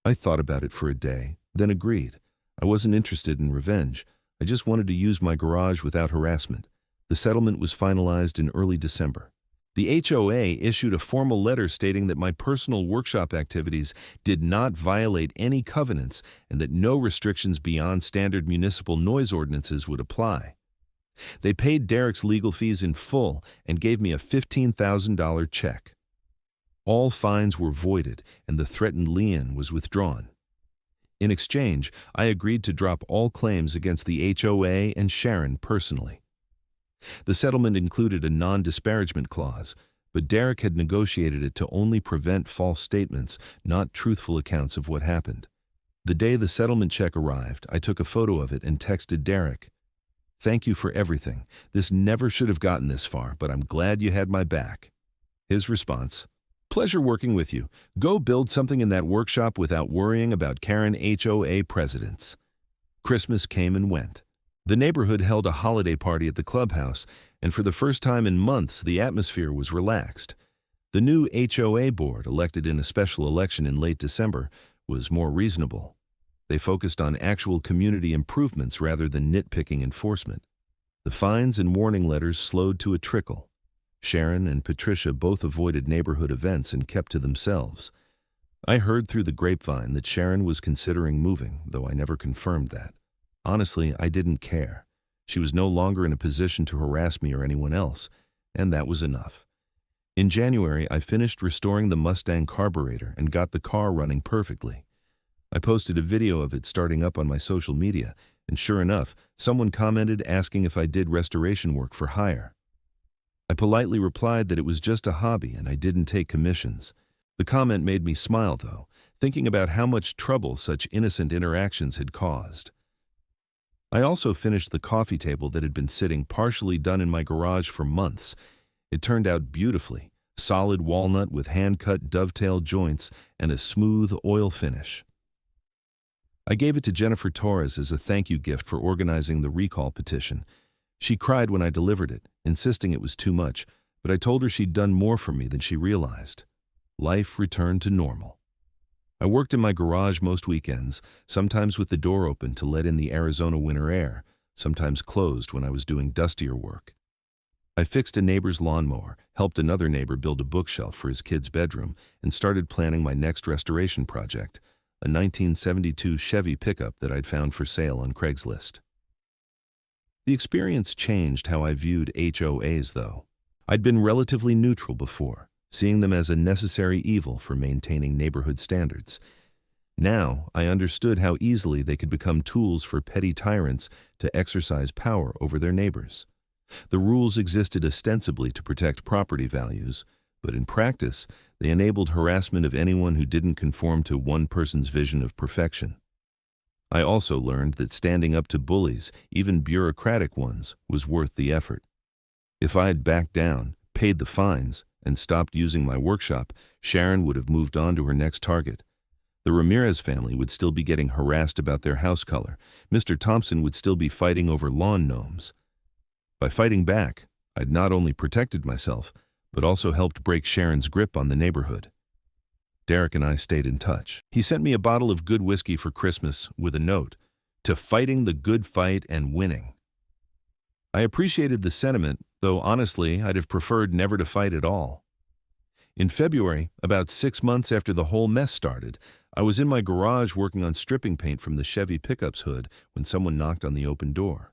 I thought about it for a day, then agreed. I wasn't interested in revenge. I just wanted to use my garage without harassment. The settlement was finalized in early December. The HOA issued a formal letter stating that my personal workshop activities did not violate any covenants and that no restrictions beyond standard municipal noise ordinances would apply. They paid Derek's legal fees in full and gave me a $15,000 check. All fines were voided and the threatened lien was withdrawn. In exchange, I agreed to drop all claims against the HOA and Sharon personally. The settlement included a non-disparagement clause, but Derek had negotiated it to only prevent false statements, not truthful accounts of what happened. The day the settlement check arrived, I took a photo of it and texted Derek, "Thank you for everything. This never should have gotten this far, but I'm glad you had my back." His response, "Pleasure working with you. Go build something in that workshop without worrying about Karren HOA presidents." Christmas came and went. The neighborhood held a holiday party at the clubhouse, and for the first time in months, the atmosphere was relaxed. The new HOA board, elected in a special election in late December, was more reasonable. They focused on actual community improvements rather than nitpicking enforcement. The fines and warning letters slowed to a trickle. Sharon and Patricia both avoided neighborhood events and kept to themselves. I heard through the grapevine that Sharon was considering moving, though I never confirmed that. Honestly, I didn't care. She was no longer in a position to harass me or anyone else, and that was enough. In January, I finished restoring the Mustang carburetor and got the car running perfectly. I posted a video of it starting up on my social media, and sure enough, someone commented asking if I did restoration work for hire. I politely replied that it was just a hobby and I didn't take commissions. The comment made me smile, though, thinking about how much trouble such innocent interactions had caused. I also finished the coffee table that had been sitting partially done in my garage for months. It turned out beautifully, solid walnut with hand-cut dovetail joints and a smooth oil finish. I gave it to Jennifer Torres as a thank you gift for organizing the recall petition. She cried when I delivered it, insisting it was too much, but I told her she'd done more for me than she realized. Life returned to normal. I worked in my garage most weekends, sometimes with the door open to let in the Arizona winter air, sometimes closed when I was doing dustier work. I fixed a neighbor's lawnmower, helped another neighbor build a bookshelf for his kid's bedroom, and started planning my next restoration project, a 1972 Chevy pickup that I'd found for sale on Craigslist. The experience changed how I viewed HOAs, though. I'd been relatively neutral before, seeing them as a necessary evil for maintaining neighborhood standards. Now, I understood how easily they could become tools for petty tyrants to exercise power over their neighbors. The rules existed ostensibly to protect property values, but in practice, they enabled harassment of anyone who didn't conform to one person's vision of perfection. I also learned that standing up to bullies, even bureaucratic ones, was worth the effort. If I had backed down, paid the fines, and stopped using my workshop, Sharon would have moved on to her next target. The Ramirez family would still be getting harassed about their house color. Mr. Thompson would still be fighting over lawn gnomes. By fighting back, I'd not only protected myself, but also helped break Sharon's grip on the neighborhood. Derek and I stayed in touch. He sent me a bottle of good whiskey for Christmas with a note, "To fighting the good fight and winning." I appreciated the sentiment, though honestly I'd have preferred never to fight at all. In February, about 6 months after the whole mess started, I was in my garage working on stripping paint from the Chevy pickup's hood when someone knocked on the open door.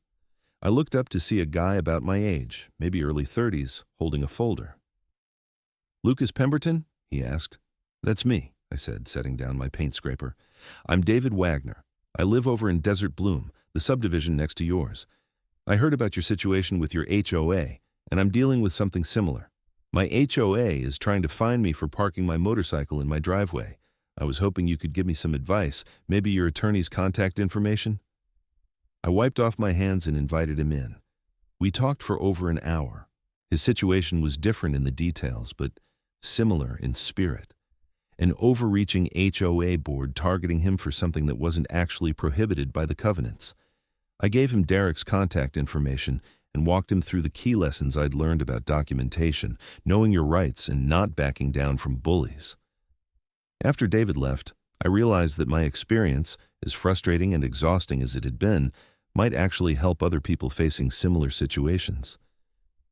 I looked up to see a guy about my age, maybe early 30s, holding a folder. "Lucas Pemberton?" he asked. "That's me," I said, setting down my paint scraper. "I'm David Wagner. I live over in Desert Bloom, the subdivision next to yours. I heard about your situation with your HOA, and I'm dealing with something similar. My HOA is trying to fine me for parking my motorcycle in my driveway. I was hoping you could give me some advice, maybe your attorney's contact information." I wiped off my hands and invited him in. We talked for over an hour. His situation was different in the details, but similar in spirit. An overreaching HOA board targeting him for something that wasn't actually prohibited by the covenants. I gave him Derek's contact information and walked him through the key lessons I'd learned about documentation, knowing your rights and not backing down from bullies. After David left, I realized that my experience, as frustrating and exhausting as it had been, might actually help other people facing similar situations.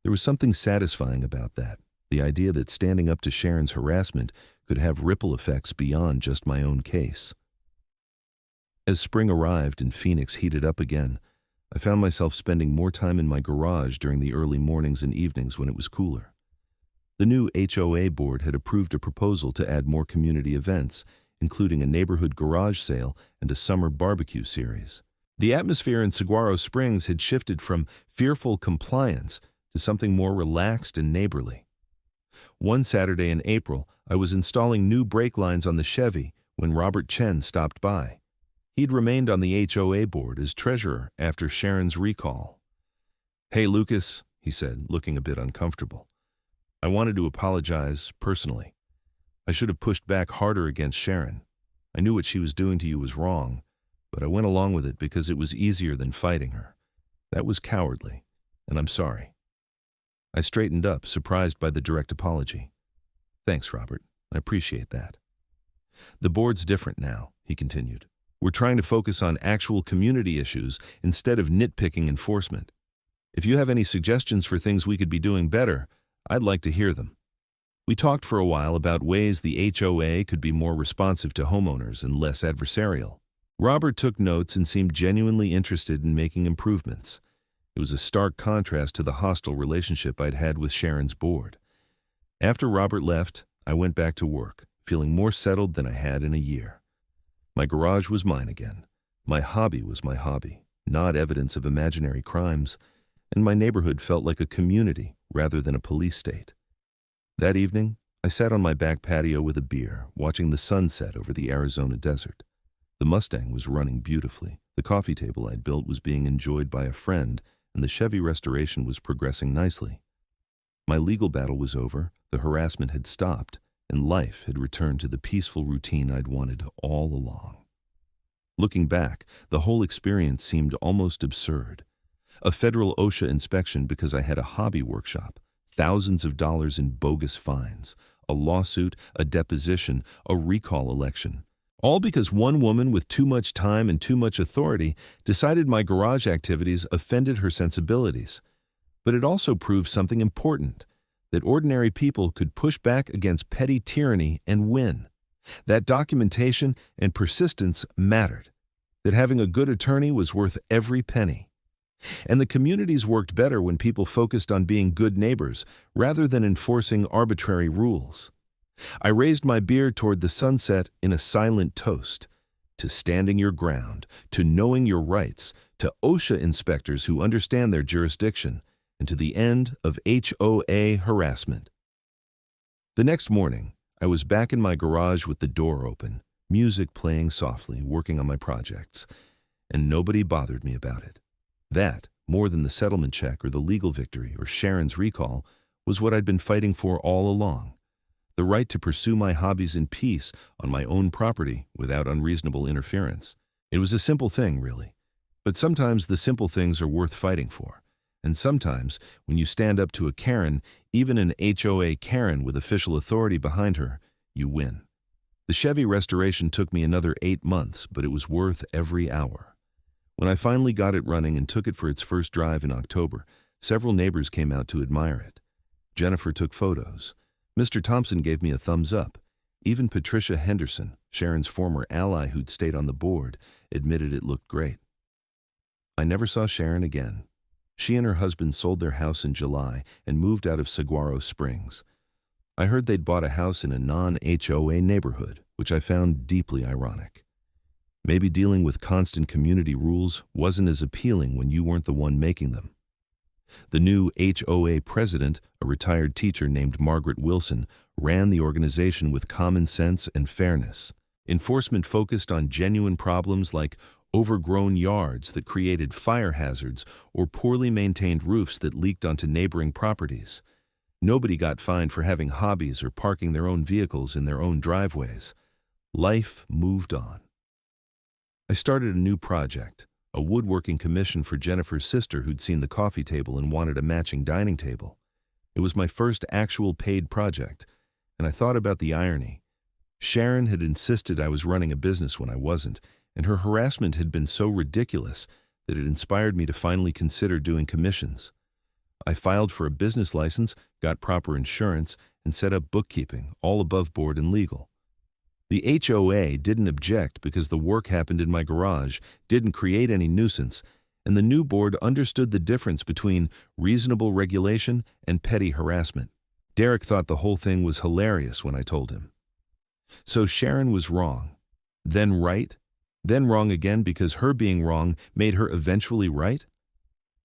There was something satisfying about that, the idea that standing up to Sharon's harassment could have ripple effects beyond just my own case. As spring arrived and Phoenix heated up again, I found myself spending more time in my garage during the early mornings and evenings when it was cooler. The new HOA board had approved a proposal to add more community events, including a neighborhood garage sale and a summer barbecue series. The atmosphere in Saguaro Springs had shifted from fearful compliance to something more relaxed and neighborly. One Saturday in April, I was installing new brake lines on the Chevy when Robert Chen stopped by. He'd remained on the HOA board as treasurer after Sharon's recall. "Hey, Lucas," he said, looking a bit uncomfortable. "I wanted to apologize personally. I should have pushed back harder against Sharon. I knew what she was doing to you was wrong, but I went along with it because it was easier than fighting her. That was cowardly, and I'm sorry." I straightened up, surprised by the direct apology. "Thanks, Robert. I appreciate that." "The board's different now," he continued. "We're trying to focus on actual community issues instead of nitpicking enforcement. If you have any suggestions for things we could be doing better, I'd like to hear them." We talked for a while about ways the HOA could be more responsive to homeowners and less adversarial. Robert took notes and seemed genuinely interested in making improvements. It was a stark contrast to the hostile relationship I'd had with Sharon's board. After Robert left, I went back to work, feeling more settled than I had in a year. My garage was mine again. My hobby was my hobby, not evidence of imaginary crimes, and my neighborhood felt like a community rather than a police state. That evening, I sat on my back patio with a beer, watching the sunset over the Arizona desert. The Mustang was running beautifully, the coffee table I'd built was being enjoyed by a friend, and the Chevy restoration was progressing nicely. My legal battle was over, the harassment had stopped, and life had returned to the peaceful routine I'd wanted all along. Looking back, the whole experience seemed almost absurd. A federal OSHA inspection because I had a hobby workshop, thousands of dollars in bogus fines, a lawsuit, a deposition, a recall election. All because one woman with too much time and too much authority decided my garage activities offended her sensibilities. But it also proved something important, that ordinary people could push back against petty tyranny and win. That documentation and persistence mattered. That having a good attorney was worth every penny. And the communities worked better when people focused on being good neighbors rather than enforcing arbitrary rules. I raised my beer toward the sunset in a silent toast, to standing your ground, to knowing your rights, to OSHA inspectors who understand their jurisdiction, and to the end of HOA harassment. The next morning, I was back in my garage with the door open, music playing softly, working on my projects, and nobody bothered me about it. That, more than the settlement check or the legal victory or Sharon's recall, was what I'd been fighting for all along. The right to pursue my hobbies in peace on my own property without unreasonable interference. It was a simple thing, really. But sometimes the simple things are worth fighting for. And sometimes, when you stand up to a Karren, even an HOA Karren with official authority behind her, you win. The Chevy restoration took me another 8 months, but it was worth every hour. When I finally got it running and took it for its first drive in October, several neighbors came out to admire it. Jennifer took photos. Mr. Thompson gave me a thumbs up. Even Patricia Henderson, Sharon's former ally who'd stayed on the board, admitted it looked great. I never saw Sharon again. She and her husband sold their house in July and moved out of Saguaro Springs. I heard they'd bought a house in a non-HOA neighborhood, which I found deeply ironic. Maybe dealing with constant community rules wasn't as appealing when you weren't the one making them. The new HOA president, a retired teacher named Margaret Wilson, ran the organization with common sense and fairness. Enforcement focused on genuine problems like overgrown yards that created fire hazards or poorly maintained roofs that leaked onto neighboring properties. Nobody got fined for having hobbies or parking their own vehicles in their own driveways. Life moved on. I started a new project, a woodworking commission for Jennifer's sister who'd seen the coffee table and wanted a matching dining table. It was my first actual paid project, and I thought about the irony. Sharon had insisted I was running a business when I wasn't, and her harassment had been so ridiculous that it inspired me to finally consider doing commissions. I filed for a business license, got proper insurance, and set up bookkeeping, all above board and legal. The HOA didn't object because the work happened in my garage, didn't create any nuisance, and the new board understood the difference between reasonable regulation and petty harassment. Derek thought the whole thing was hilarious when I told him. So Sharon was wrong, then right, then wrong again because her being wrong made her eventually right?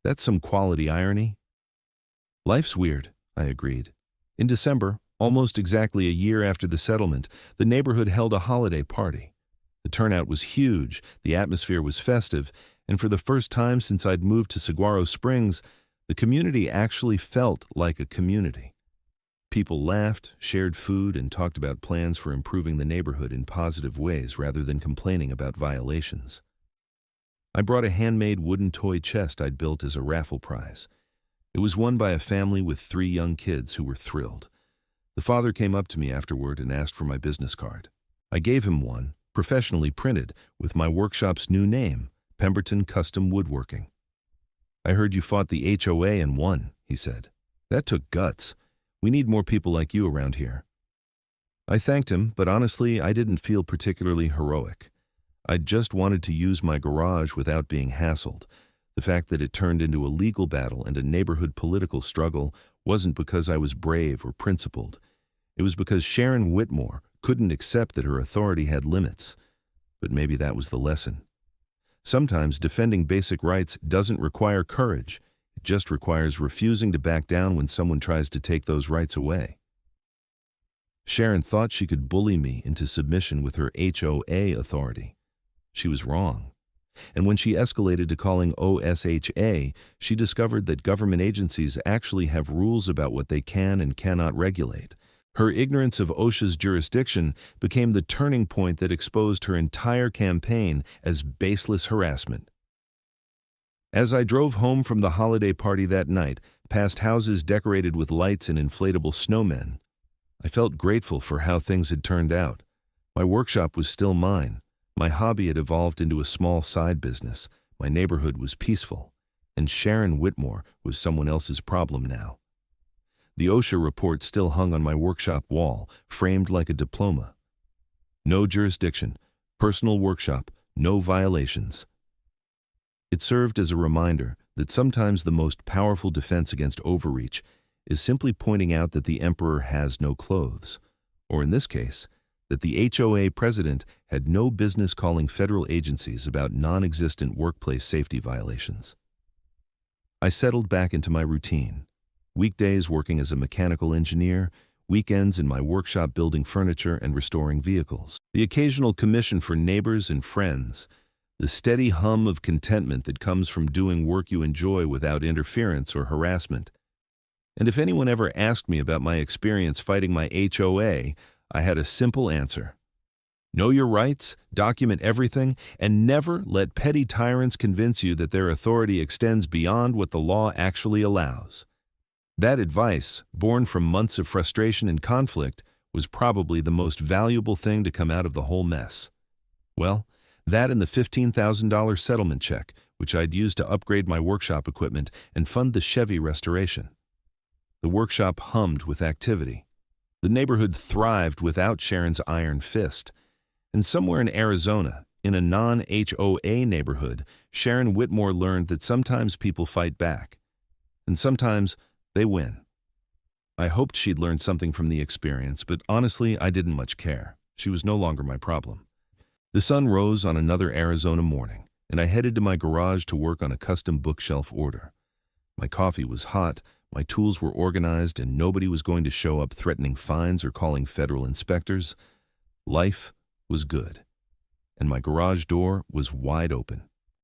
That's some quality irony. Life's weird, I agreed. In December, almost exactly a year after the settlement, the neighborhood held a holiday party. The turnout was huge, the atmosphere was festive, and for the first time since I'd moved to Saguaro Springs, the community actually felt like a community. People laughed, shared food, and talked about plans for improving the neighborhood in positive ways rather than complaining about violations. I brought a handmade wooden toy chest I'd built as a raffle prize. It was won by a family with 3 young kids who were thrilled. The father came up to me afterward and asked for my business card. I gave him one, professionally printed, with my workshop's new name, Pemberton Custom Woodworking. "I heard you fought the HOA and won," he said. "That took guts. We need more people like you around here." I thanked him, but honestly, I didn't feel particularly heroic. I just wanted to use my garage without being hassled. The fact that it turned into a legal battle and a neighborhood political struggle wasn't because I was brave or principled. It was because Sharon Whitmore couldn't accept that her authority had limits. But maybe that was the lesson. Sometimes defending basic rights doesn't require courage. It just requires refusing to back down when someone tries to take those rights away. Sharon thought she could bully me into submission with her HOA authority. She was wrong. And when she escalated to calling OSHA, she discovered that government agencies actually have rules about what they can and cannot regulate. Her ignorance of OSHA's jurisdiction became the turning point that exposed her entire campaign as baseless harassment. As I drove home from the holiday party that night, past houses decorated with lights and inflatable snowmen, I felt grateful for how things had turned out. My workshop was still mine. My hobby had evolved into a small side business. My neighborhood was peaceful. And Sharon Whitmore was someone else's problem now. The OSHA report still hung on my workshop wall, framed like a diploma. No jurisdiction, personal workshop, no violations. It served as a reminder that sometimes the most powerful defense against overreach is simply pointing out that the emperor has no clothes, or in this case, that the HOA president had no business calling federal agencies about non-existent workplace safety violations. I settled back into my routine. Weekdays working as a mechanical engineer, weekends in my workshop building furniture and restoring vehicles. The occasional commission for neighbors and friends, the steady hum of contentment that comes from doing work you enjoy without interference or harassment. And if anyone ever asked me about my experience fighting my HOA, I had a simple answer. Know your rights, document everything, and never let petty tyrants convince you that their authority extends beyond what the law actually allows. That advice, born from months of frustration and conflict, was probably the most valuable thing to come out of the whole mess. Well, that and the $15,000 settlement check, which I'd used to upgrade my workshop equipment and fund the Chevy restoration. The workshop hummed with activity. The neighborhood thrived without Sharon's iron fist. And somewhere in Arizona, in a non-HOA neighborhood, Sharon Whitmore learned that sometimes people fight back. And sometimes they win. I hoped she'd learned something from the experience, but honestly, I didn't much care. She was no longer my problem. The sun rose on another Arizona morning, and I headed to my garage to work on a custom bookshelf order. My coffee was hot, my tools were organized, and nobody was going to show up threatening fines or calling federal inspectors. Life was good, and my garage door was wide open.